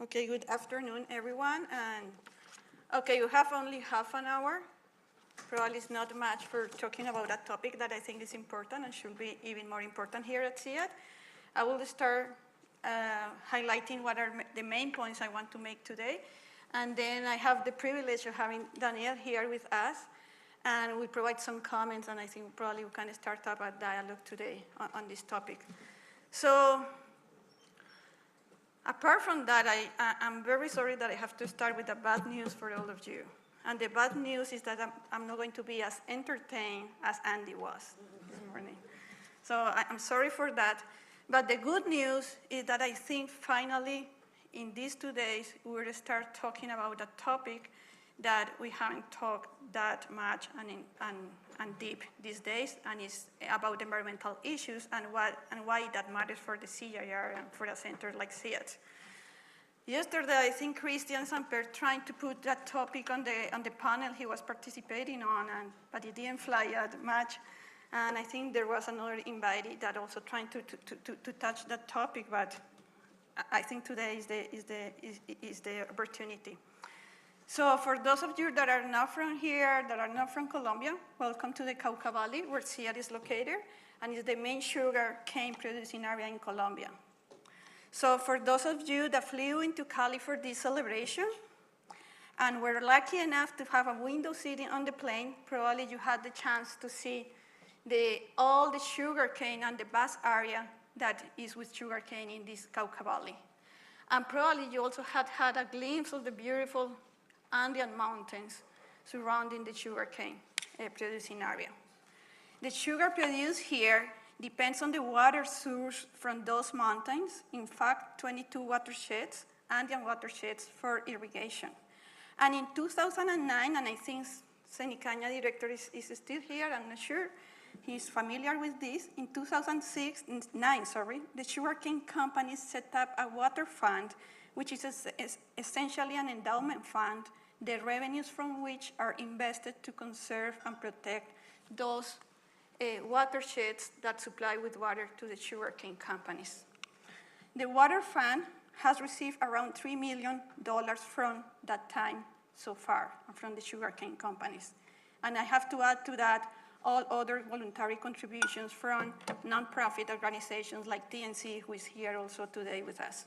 Okay, good afternoon, everyone. And okay, you have only half an hour. Probably it's not much for talking about a topic that I think is important and should be even more important here at CIAT. I will start highlighting what are the main points I want to make today. And then I have the privilege of having Daniel here with us. And we provide some comments, and I think probably we can start up a dialogue today on this topic. So, apart from that, I'm very sorry that I have to start with the bad news for all of you. And the bad news is that I'm not going to be as entertained as Andy was this morning. So I'm sorry for that. But the good news is that I think finally in these 2 days we will start talking about a topic that we haven't talked that much and deep these days, and it's about environmental issues and why that matters for the CIR and for a center like CIAT. Yesterday, I think Christian Samper trying to put that topic on the panel he was participating on, but he didn't fly that much. And I think there was another invitee that also trying to touch that topic, but I think today is the opportunity. So for those of you that are not from here, that are not from Colombia, welcome to the Cauca Valley, where CIAT is located, and is the main sugar cane producing area in Colombia. So for those of you that flew into Cali for this celebration, and were lucky enough to have a window seating on the plane, probably you had the chance to see all the sugar cane and the vast area that is with sugar cane in this Cauca Valley. And probably you also had a glimpse of the beautiful Andean mountains surrounding the sugarcane producing area. The sugar produced here depends on the water source from those mountains. In fact, 22 watersheds, Andean watersheds for irrigation. And in 2009, and I think Senicaña director is still here, I'm not sure, he's familiar with this. In 2009, the sugarcane companies set up a water fund, which is essentially an endowment fund, the revenues from which are invested to conserve and protect those watersheds that supply with water to the sugarcane companies. The water fund has received around $3 million from that time so far from the sugarcane companies. And I have to add to that all other voluntary contributions from nonprofit organizations like TNC, who is here also today with us.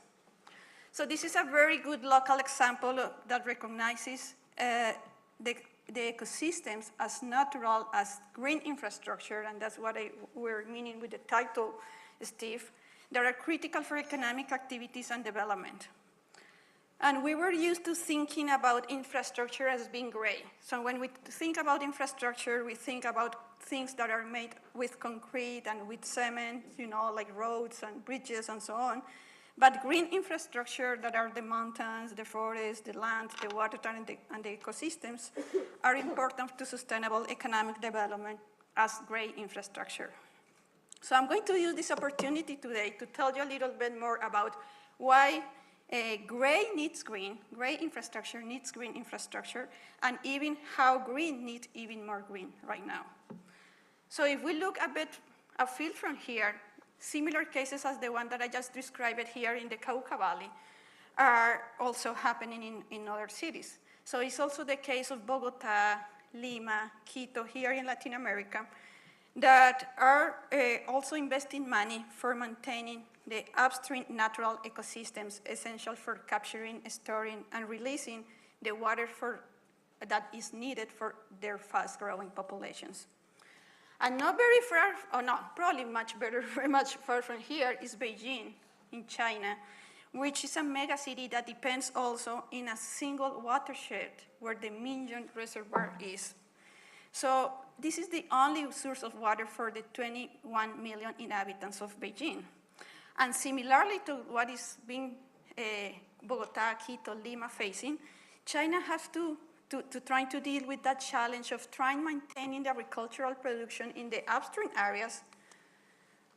So this is a very good local example that recognizes the ecosystems as natural as green infrastructure, and that's what we're meaning with the title, Steve, that are critical for economic activities and development. And we were used to thinking about infrastructure as being gray. So when we think about infrastructure, we think about things that are made with concrete and with cement, like roads and bridges and so on. But green infrastructure that are the mountains, the forests, the land, the water, and the ecosystems are important to sustainable economic development as gray infrastructure. So I'm going to use this opportunity today to tell you a little bit more about why gray infrastructure needs green infrastructure, and even how green needs even more green right now. So if we look a bit afield from here, similar cases as the one that I just described here in the Cauca Valley are also happening in other cities. So it's also the case of Bogota, Lima, Quito, here in Latin America, that are also investing money for maintaining the upstream natural ecosystems essential for capturing, storing, and releasing the water that is needed for their fast-growing populations. And not very far, or not, probably much better, very much far from here is Beijing in China, which is a mega city that depends also in a single watershed where the Mingyun Reservoir is. So this is the only source of water for the 21 million inhabitants of Beijing. And similarly to what is being Bogota, Quito, Lima facing, China has to trying to deal with that challenge of trying maintaining the agricultural production in the upstream areas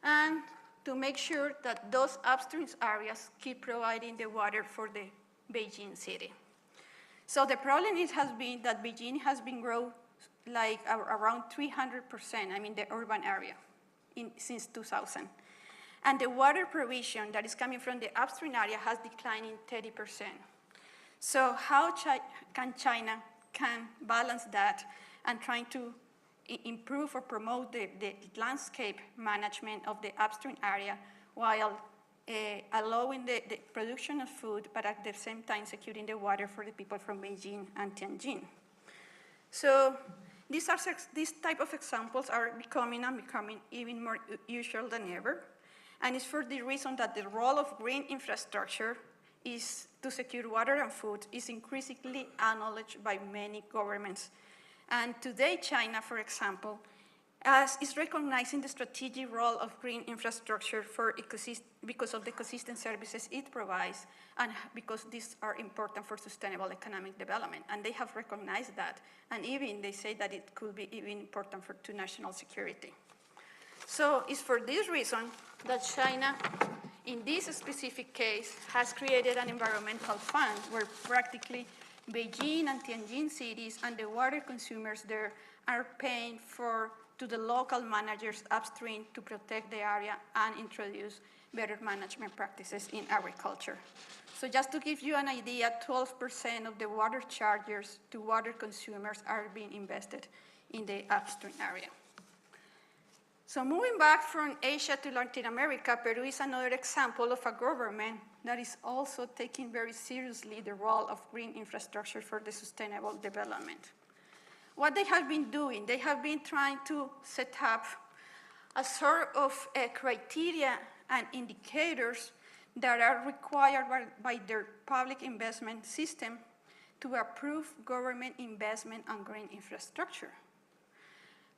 and to make sure that those upstream areas keep providing the water for the Beijing city. So the problem has been that Beijing has been growing like around 300%, the urban area, since 2000. And the water provision that is coming from the upstream area has declined in 30%. So how can China balance that and trying to improve or promote the landscape management of the upstream area while allowing the production of food, but at the same time securing the water for the people from Beijing and Tianjin? So these type of examples are becoming even more usual than ever. And it's for the reason that the role of green infrastructure is to secure water and food is increasingly acknowledged by many governments. And today, China, for example, is recognizing the strategic role of green infrastructure because of the ecosystem services it provides and because these are important for sustainable economic development. And they have recognized that. And even they say that it could be even important to national security. So it's for this reason that China, in this specific case, has created an environmental fund where practically Beijing and Tianjin cities and the water consumers there are paying to the local managers upstream to protect the area and introduce better management practices in agriculture. So just to give you an idea, 12% of the water charges to water consumers are being invested in the upstream area. So moving back from Asia to Latin America, Peru is another example of a government that is also taking very seriously the role of green infrastructure for the sustainable development. What they have been doing, they have been trying to set up a sort of criteria and indicators that are required by their public investment system to approve government investment on green infrastructure.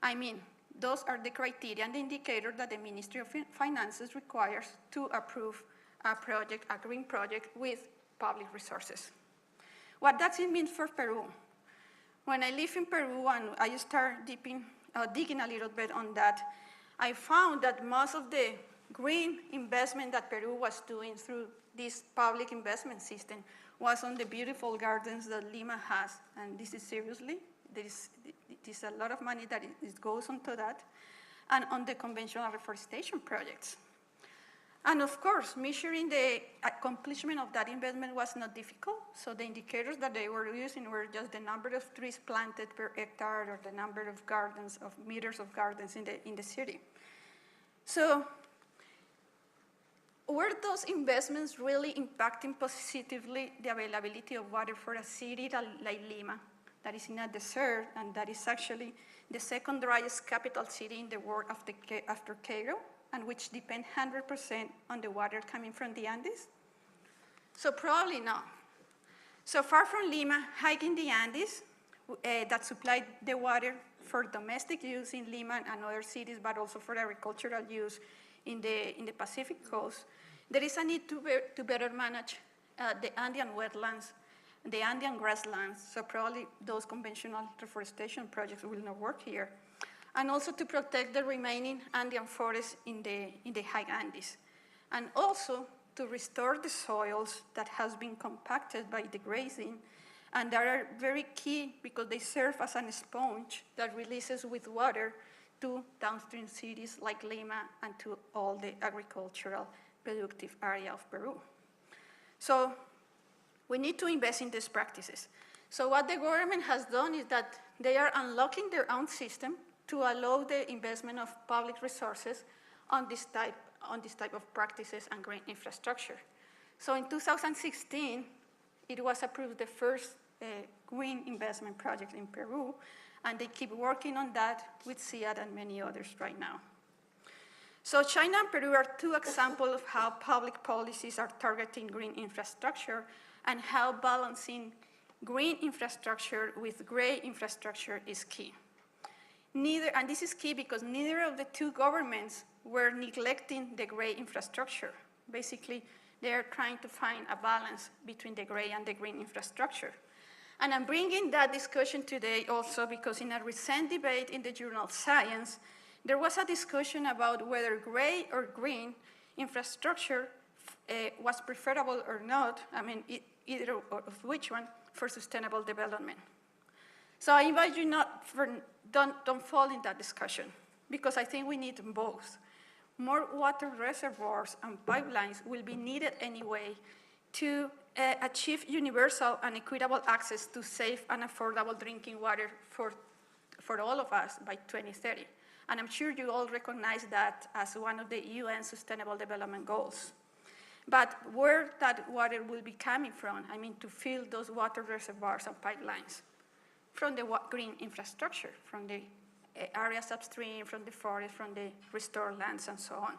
I mean, those are the criteria and the indicators that the Ministry of Finances requires to approve a green project with public resources. What does it mean for Peru? When I live in Peru and I start digging a little bit on that, I found that most of the green investment that Peru was doing through this public investment system was on the beautiful gardens that Lima has, and this is seriously. There is a lot of money that goes into that, and on the conventional reforestation projects. And of course, measuring the accomplishment of that investment was not difficult, so the indicators that they were using were just the number of trees planted per hectare or the number of gardens, of meters of gardens in the city. So were those investments really impacting positively the availability of water for a city like Lima, that is in a desert, and that is actually the second driest capital city in the world after Cairo, and which depend 100% on the water coming from the Andes? So probably not. So far from Lima, hiking the Andes that supplied the water for domestic use in Lima and other cities, but also for agricultural use in the Pacific coast, there is a need to better manage the Andean wetlands, the Andean grasslands, so probably those conventional reforestation projects will not work here, and also to protect the remaining Andean forests in the high Andes, and also to restore the soils that has been compacted by the grazing, and that are very key because they serve as a sponge that releases with water to downstream cities like Lima and to all the agricultural productive area of Peru. So we need to invest in these practices. So what the government has done is that they are unlocking their own system to allow the investment of public resources on this type of practices and green infrastructure. So in 2016, it was approved the first green investment project in Peru, and they keep working on that with CIAT and many others right now. So China and Peru are two examples of how public policies are targeting green infrastructure and how balancing green infrastructure with gray infrastructure is key. And this is key because neither of the two governments were neglecting the gray infrastructure. Basically, they are trying to find a balance between the gray and the green infrastructure. And I'm bringing that discussion today also because in a recent debate in the journal Science, there was a discussion about whether gray or green infrastructure was preferable or not, I mean, either of which one, for sustainable development. So I invite you don't fall in that discussion, because I think we need both. more water reservoirs and pipelines will be needed anyway to achieve universal and equitable access to safe and affordable drinking water for all of us by 2030. And I'm sure you all recognize that as one of the UN Sustainable Development Goals. But where that water will be coming from, I mean, to fill those water reservoirs and pipelines? From the green infrastructure, from the areas upstream, from the forest, from the restored lands, and so on.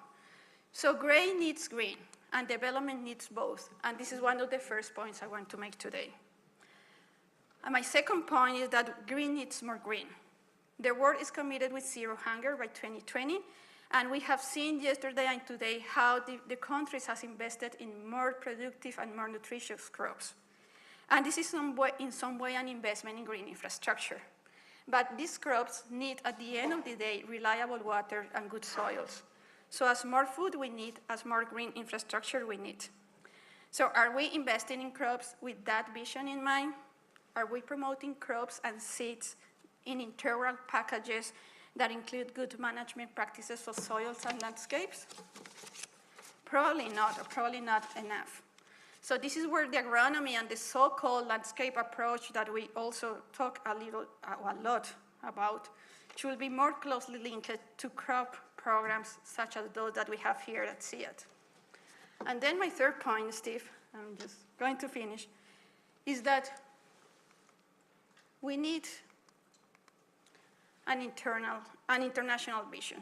So grain needs green, and development needs both. And this is one of the first points I want to make today. And my second point is that green needs more green. The world is committed with zero hunger by 2020, and we have seen yesterday and today how the countries has invested in more productive and more nutritious crops. And this is in some way an investment in green infrastructure. But these crops need, at the end of the day, reliable water and good soils. So as more food we need, as more green infrastructure we need. So are we investing in crops with that vision in mind? Are we promoting crops and seeds in integral packages that include good management practices for soils and landscapes? Probably not, or probably not enough. So this is where the agronomy and the so-called landscape approach that we also talk a lot about should be more closely linked to crop programs such as those that we have here at CIAT. And then my third point, Steve, I'm just going to finish, is that we need an international vision.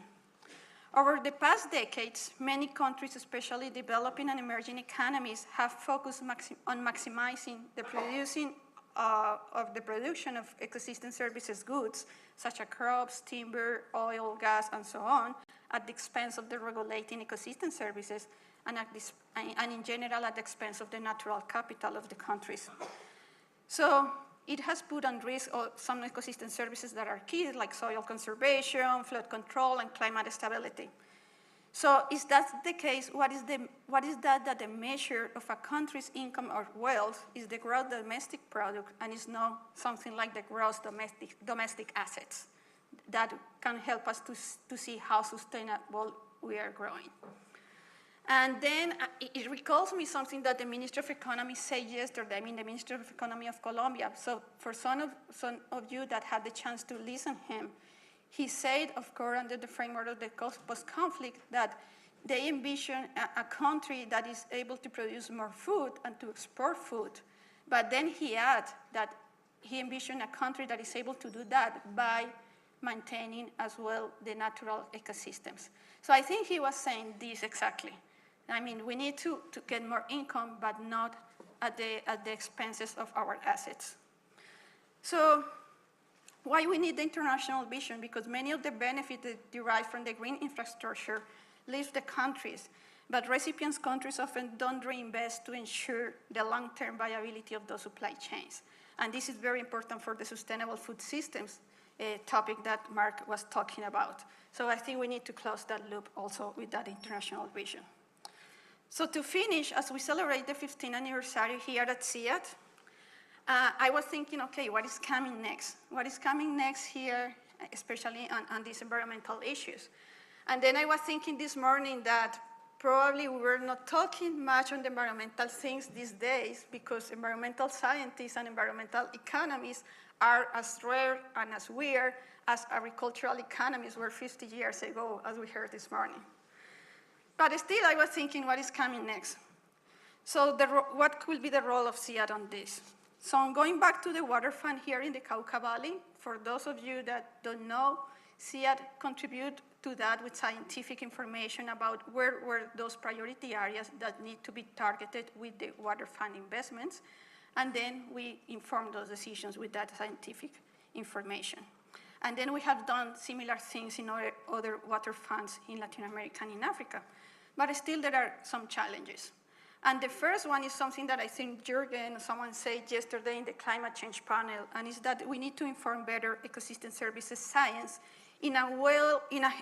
Over the past decades, many countries, especially developing and emerging economies, have focused on maximizing the production of ecosystem services goods, such as crops, timber, oil, gas, and so on, at the expense of the regulating ecosystem services, and in general at the expense of the natural capital of the countries. So it has put on risk some ecosystem services that are key, like soil conservation, flood control, and climate stability. So if that's the case, what is that the measure of a country's income or wealth is the gross domestic product, and is not something like the gross domestic assets that can help us to see how sustainable we are growing. And then it recalls me something that the Minister of Economy said yesterday, the Minister of Economy of Colombia. So for some of you that had the chance to listen to him, he said, of course, under the framework of the post-conflict, that they envision a country that is able to produce more food and to export food. But then he added that he envisioned a country that is able to do that by maintaining as well the natural ecosystems. So I think he was saying this exactly. I mean, we need to get more income, but not at the expenses of our assets. So why we need the international vision? Because many of the benefits that derive from the green infrastructure leave the countries, but recipient countries often don't reinvest to ensure the long-term viability of those supply chains. And this is very important for the sustainable food systems topic that Mark was talking about. So I think we need to close that loop also with that international vision. So to finish, as we celebrate the 15th anniversary here at CIAT, I was thinking, okay, what is coming next? What is coming next here, especially on these environmental issues? And then I was thinking this morning that probably we were not talking much on the environmental things these days because environmental scientists and environmental economists are as rare and as weird as agricultural economists were 50 years ago, as we heard this morning. But still, I was thinking, what is coming next? So what will be the role of CIAT on this? So I'm going back to the water fund here in the Cauca Valley. For those of you that don't know, CIAT contribute to that with scientific information about where were those priority areas that need to be targeted with the water fund investments. And then we inform those decisions with that scientific information. And then we have done similar things in other water funds in Latin America and in Africa. But still, there are some challenges. And the first one is something that I think Jürgen, someone said yesterday in the climate change panel, and is that we need to inform better ecosystem services science in a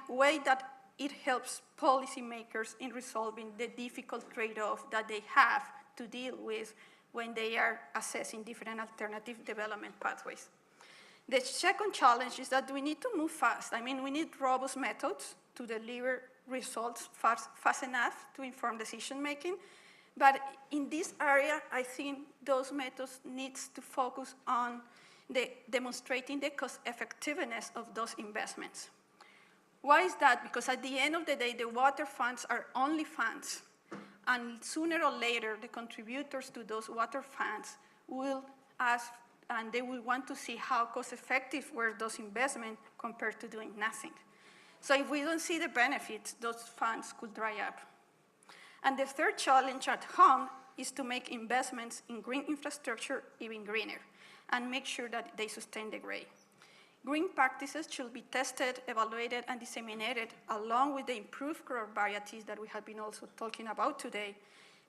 way that it helps policymakers in resolving the difficult trade-off that they have to deal with when they are assessing different alternative development pathways. The second challenge is that we need to move fast. I mean, we need robust methods to deliver results fast enough to inform decision making. But in this area, I think those methods need to focus on demonstrating the cost effectiveness of those investments. Why is that? Because at the end of the day, the water funds are only funds. And sooner or later, the contributors to those water funds will ask, and they will want to see how cost effective were those investments compared to doing nothing. So if we don't see the benefits, those funds could dry up. And the third challenge at home is to make investments in green infrastructure even greener and make sure that they sustain the grade. Green practices should be tested, evaluated, and disseminated along with the improved crop varieties that we have been also talking about today,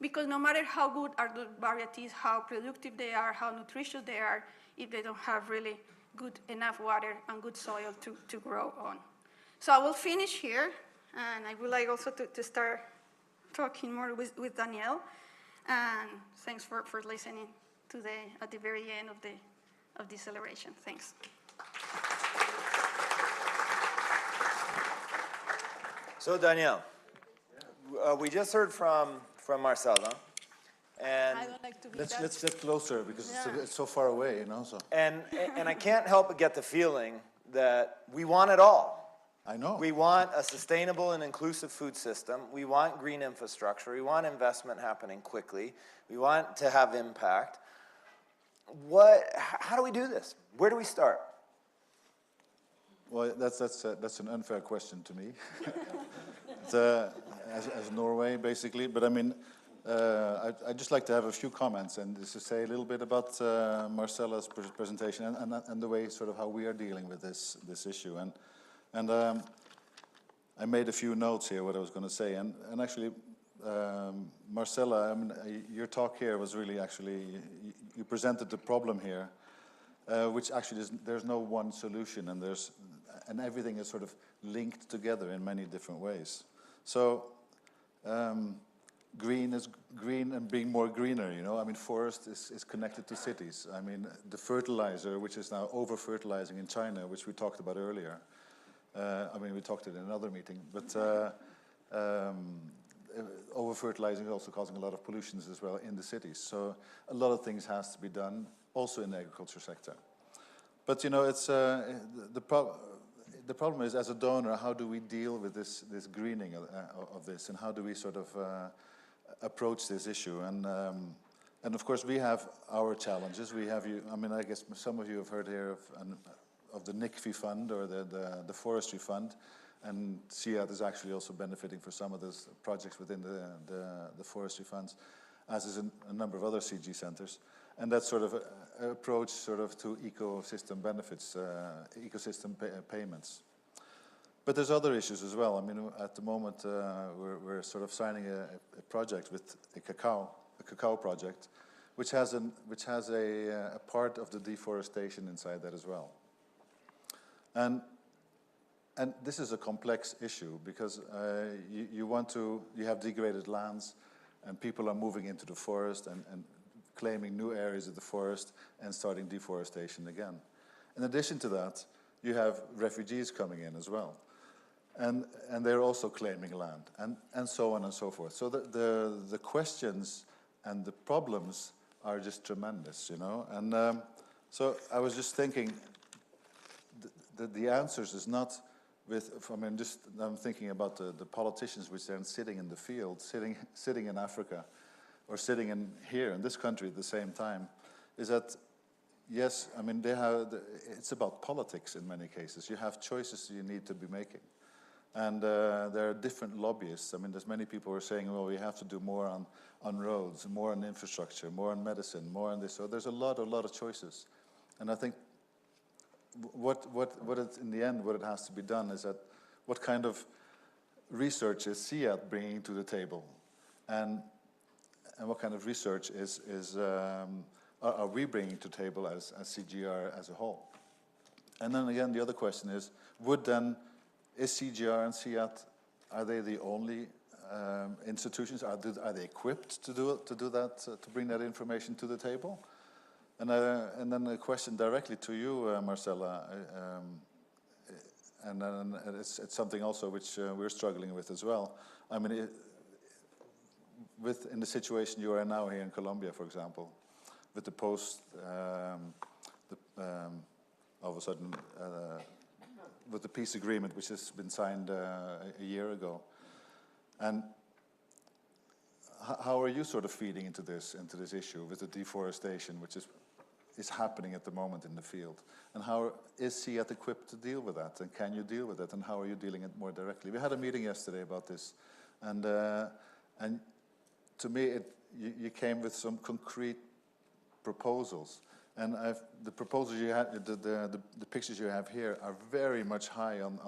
because no matter how good are the varieties, how productive they are, how nutritious they are, if they don't have really good enough water and good soil to grow on. So I will finish here, and I would like also to start talking more with Danielle. And thanks for listening today at the very end of this celebration. Thanks. So Danielle, we just heard from Marcela, and I don't like to be Let's get closer because it's so far away, you know. So. And I can't help but get the feeling that we want it all. I know. We want a sustainable and inclusive food system. We want green infrastructure. We want investment happening quickly. We want to have impact. How do we do this? Where do we start? Well, that's an unfair question to me. As Norway, basically. But I mean, I'd just like to have a few comments and just to say a little bit about Marcela's presentation and the way sort of how we are dealing with this issue. And I made a few notes here what I was going to say. And actually, Marcela, I mean, your talk here was really actually, you presented the problem here, which actually there's no one solution, and everything is sort of linked together in many different ways. So green is green and being more greener, you know. I mean, forest is connected to cities. I mean, the fertilizer, which is now over-fertilizing in China, which we talked about earlier. I mean, we talked it in another meeting, but over-fertilizing is also causing a lot of pollutions as well in the cities. So a lot of things has to be done, also in the agriculture sector. But, you know, it's the problem is, as a donor, how do we deal with this greening of this, and how do we sort of approach this issue? And of course, we have our challenges. We have I mean, I guess some of you have heard here of the NICFI fund, or the forestry fund, and CIAT is actually also benefiting for some of those projects within the forestry funds, as is a number of other CG centers. And that's sort of an approach sort of to ecosystem benefits, ecosystem payments. But there's other issues as well. I mean, at the moment, we're sort of signing a project with a cacao project, which has a part of the deforestation inside that as well. And this is a complex issue because you have degraded lands, and people are moving into the forest and claiming new areas of the forest and starting deforestation again. In addition to that, you have refugees coming in as well. And they're also claiming land, and so on and so forth. So the questions and the problems are just tremendous, you know. And so I was just thinking, the answers is not with, I mean, I'm thinking about the politicians which are sitting in the field, sitting in Africa, or sitting in here in this country at the same time, is that, yes, I mean, it's about politics in many cases. You have choices you need to be making. And there are different lobbyists. I mean, there's many people who are saying, well, we have to do more on roads, more on infrastructure, more on medicine, more on this. So there's a lot of choices. And I think in the end, what it has to be done is that what kind of research is CIAT bringing to the table? And what kind of research are we bringing to the table as CGR as a whole? And then again, the other question is is CGR and CIAT, are they the only institutions? Are they equipped to do that, to bring that information to the table? And then a question directly to you, Marcela, and then it's something also which we're struggling with as well. I mean, in the situation you are now here in Colombia, for example, with the all of a sudden, with the peace agreement which has been signed a year ago, and how are you sort of feeding into this issue with the deforestation which is happening at the moment in the field, and how is CIAT equipped to deal with that, and can you deal with it, and how are you dealing it more directly? We had a meeting yesterday about this, and to me you came with some concrete proposals, and the proposals you had, the pictures you have here are very much high on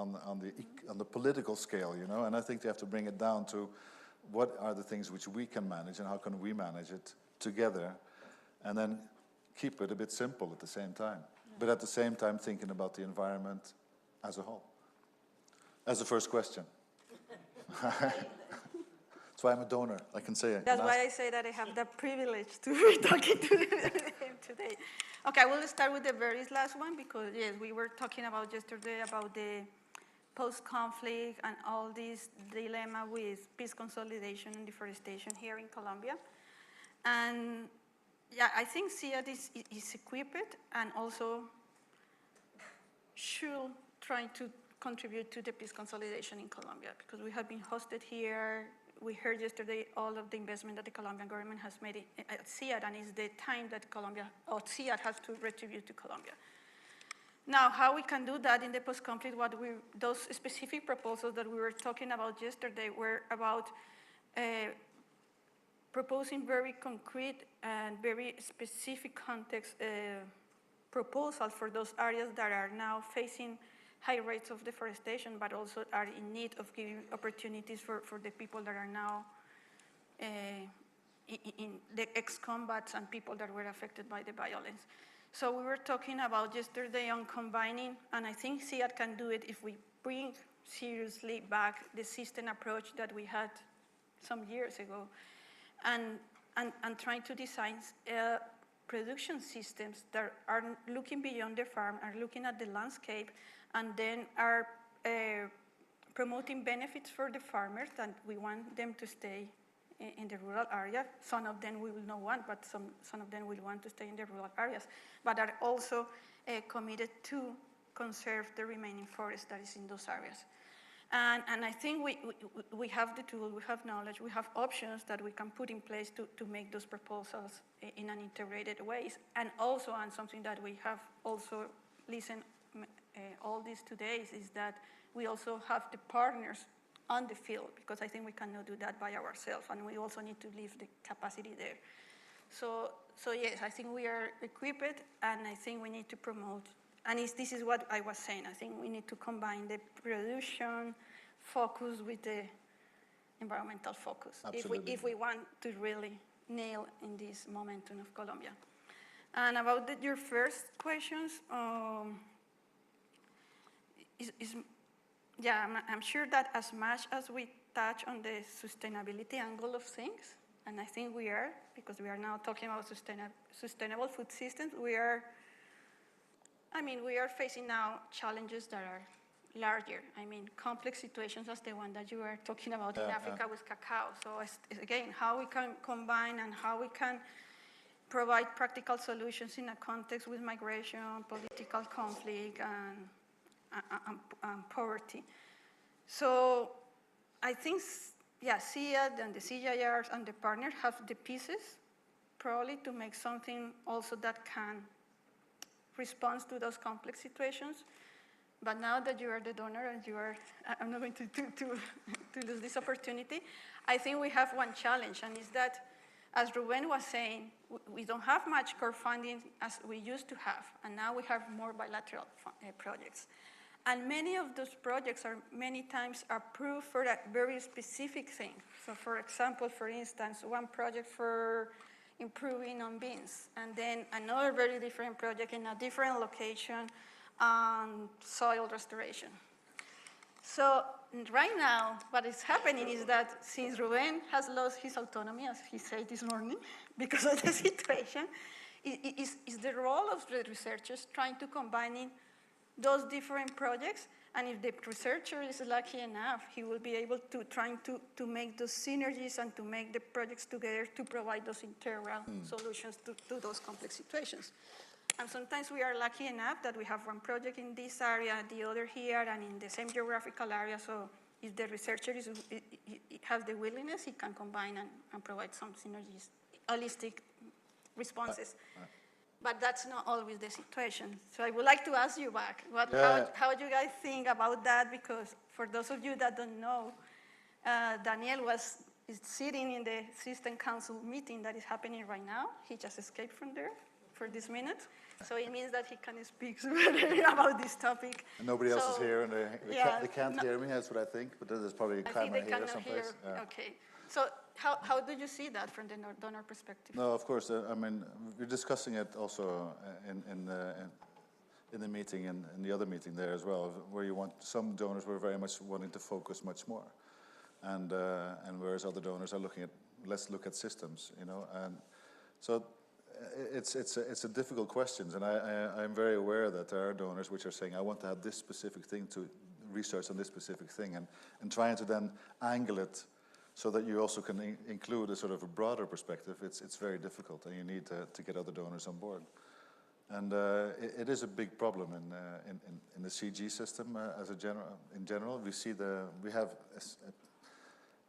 the political scale, you know, and I think they have to bring it down to what are the things which we can manage and how can we manage it together, and then keep it a bit simple at the same time, but at the same time thinking about the environment as a whole. As the first question. That's why I'm a donor, I can say it. That's why I say that I have the privilege to be talking to him today. Okay, I will start with the very last one because, yes, we were talking about yesterday about the post-conflict and all this dilemma with peace consolidation and deforestation here in Colombia. And yeah, I think CIAT is equipped and also should try to contribute to the peace consolidation in Colombia because we have been hosted here. We heard yesterday all of the investment that the Colombian government has made at CIAT, and it's the time that CIAT has to retribute to Colombia. Now, how we can do that in the post-conflict, those specific proposals that we were talking about yesterday were about proposing very concrete and very specific context proposals for those areas that are now facing high rates of deforestation, but also are in need of giving opportunities for the people that are now in the ex-combats and people that were affected by the violence. So we were talking about yesterday on combining, and I think CIAT can do it if we bring seriously back the system approach that we had some years ago, and trying to design production systems that are looking beyond the farm, are looking at the landscape, and then are promoting benefits for the farmers, and we want them to stay in the rural area. Some of them we will not want, but some of them will want to stay in the rural areas, but are also committed to conserve the remaining forest that is in those areas. And I think we have the tool, we have knowledge, we have options that we can put in place to make those proposals in an integrated way. And also, and something that we have also listened all these 2 days is that we also have the partners on the field, because I think we cannot do that by ourselves, and we also need to leave the capacity there. So yes, I think we are equipped, and I think we need to promote, and this is what I was saying, I think we need to combine the production focus with the environmental focus, if we want to really nail in this momentum of Colombia. And about your first questions, I'm sure that as much as we touch on the sustainability angle of things, and I think we are, because we are now talking about sustainable food systems, we are facing now challenges that are larger. I mean, complex situations as the one that you are talking about in Africa with cacao. So again, how we can combine and how we can provide practical solutions in a context with migration, political conflict, and poverty. So I think, CIAT and the CIRs and the partners have the pieces probably to make something also that can respond to those complex situations. But now that you are the donor and I'm not going to lose this opportunity, I think we have one challenge, and is that, as Ruben was saying, we don't have much core funding as we used to have, and now we have more bilateral projects. And many of those projects are many times approved for a very specific thing. So for example, for instance, one project for improving on beans, and then another very different project in a different location on soil restoration. So right now, what is happening is that since Ruben has lost his autonomy, as he said this morning, because of the situation, Is the role of the researchers trying to combine those different projects, and if the researcher is lucky enough, he will be able to to make those synergies and to make the projects together to provide those integral solutions to those complex situations. And sometimes we are lucky enough that we have one project in this area, the other here, and in the same geographical area. So if the researcher has the willingness, he can combine and provide some synergies, holistic responses. But that's not always the situation. So I would like to ask you back, how do you guys think about that? Because for those of you that don't know, Daniel is sitting in the System Council meeting that is happening right now. He just escaped from there for this minute. So it means that he can speak about this topic. And nobody else is here, and they can't hear me, that's what I think, but there's probably a camera here someplace. Yeah. Okay. So how do you see that from the donor perspective? No, of course. I mean, we're discussing it also in the meeting and in the other meeting there as well, where you want some donors were very much wanting to focus much more, and whereas other donors are looking at let's look at systems, you know, and so it's a difficult question, and I'm very aware that there are donors which are saying I want to have this specific thing to research on this specific thing, and trying to then angle it so that you also can include a sort of a broader perspective. It's very difficult, and you need to get other donors on board. And it is a big problem in the CG system in general. We have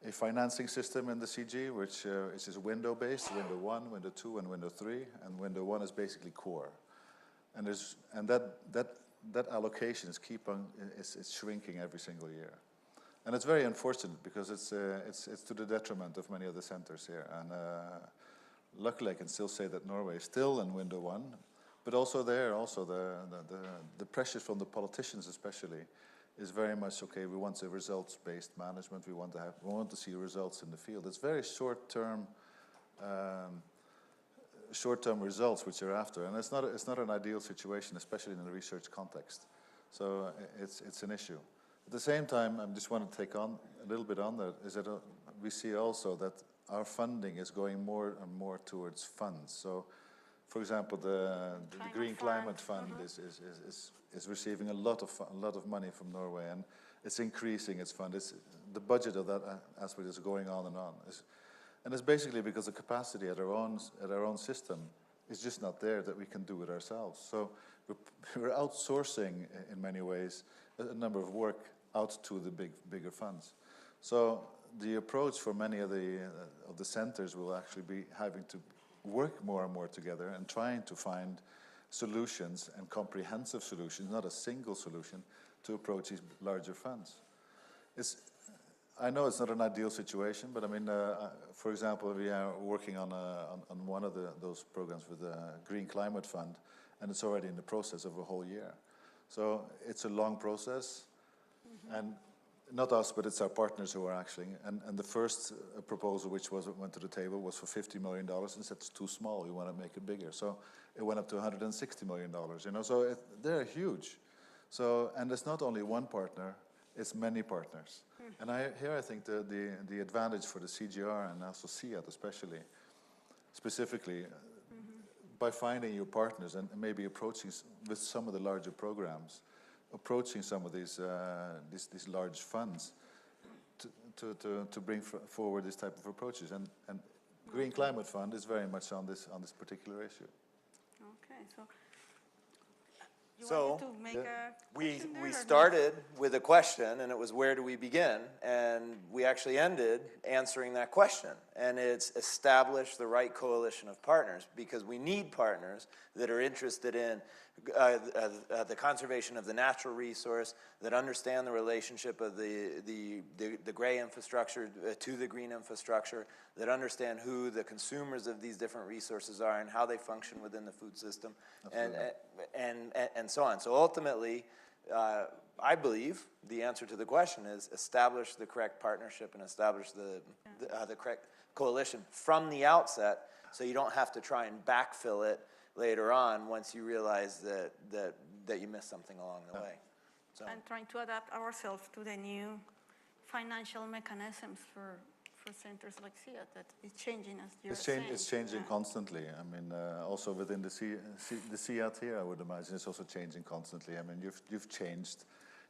a financing system in the CG, which is window-based, window 1, window 2, and window 3. And window 1 is basically core. And that allocation is shrinking every single year. And it's very unfortunate because it's to the detriment of many of the centers here. And luckily I can still say that Norway is still in window 1, but also the pressure from the politicians especially is very much, okay, we want a results-based management, we want to see results in the field. It's very short-term results which you're after, and it's not an ideal situation, especially in a research context. So it's an issue. At the same time, I just want to take on a little bit on that, is that we see also that our funding is going more and more towards funds. So, for example, the Green Climate Fund is receiving a lot of money from Norway, and it's increasing its fund. The budget of that aspect is going on and on. And it's basically because the capacity at our own system is just not there that we can do it ourselves. So we're outsourcing in many ways a number of work out to the bigger funds. So the approach for many of the centers will actually be having to work more and more together and trying to find solutions and comprehensive solutions, not a single solution, to approach these larger funds. I know it's not an ideal situation, but I mean, for example, we are working on one of those programs with the Green Climate Fund, and it's already in the process of a whole year. So it's a long process, and not us, but it's our partners who are actually. And the first proposal which went to the table was for $50 million, and said it's too small. We want to make it bigger. So it went up to $160 million. You know, so they're huge. So, and it's not only one partner; it's many partners. And I think the advantage for the CGR and also CIAT especially, specifically, by finding your partners and maybe approaching with some of the larger programs, approaching some of these large funds to bring forward this type of approaches, and Green Climate Fund is very much on this particular issue. Okay, so you wanted to make a we started with a question, and it was where do we begin, and we actually ended answering that question, and it's establish the right coalition of partners, because we need partners that are interested in the conservation of the natural resource, that understand the relationship of the gray infrastructure to the green infrastructure, that understand who the consumers of these different resources are and how they function within the food system, and so on. So ultimately, I believe the answer to the question is establish the correct partnership and establish the correct coalition from the outset, so you don't have to try and backfill it later on once you realize that you missed something along the way. So. And trying to adapt ourselves to the new financial mechanisms for centers like CIAT that is changing as you're saying. It's changing Yeah. constantly. I mean, also within the CIAT here, I would imagine it's also changing constantly. I mean, you've changed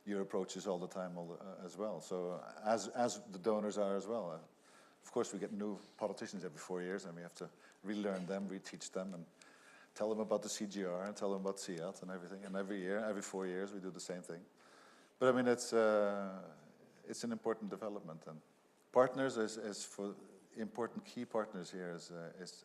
your approaches all the time as well. So as the donors are as well. Of course, we get new politicians every 4 years, and we have to relearn them, reteach them, and tell them about the CGR and tell them about CIAT and everything. And every year, every 4 years, we do the same thing. But I mean, it's an important development, and partners is for important key partners here is,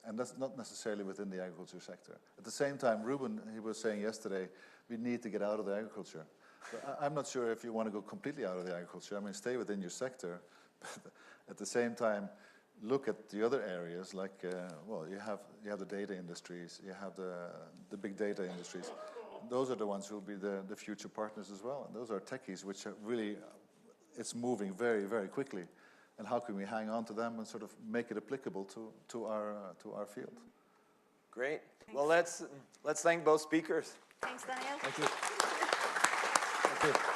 and that's not necessarily within the agriculture sector. At the same time, Ruben, he was saying yesterday, we need to get out of the agriculture. But I'm not sure if you want to go completely out of the agriculture. I mean, stay within your sector, but at the same time, look at the other areas like, well, you have the data industries, you have the big data industries. Those are the ones who will be the future partners as well. And those are techies which are really, it's moving very, very quickly. And how can we hang on to them and sort of make it applicable to our field? Great. Well, let's thank both speakers. Thanks, Daniel. Thank you. Thank you.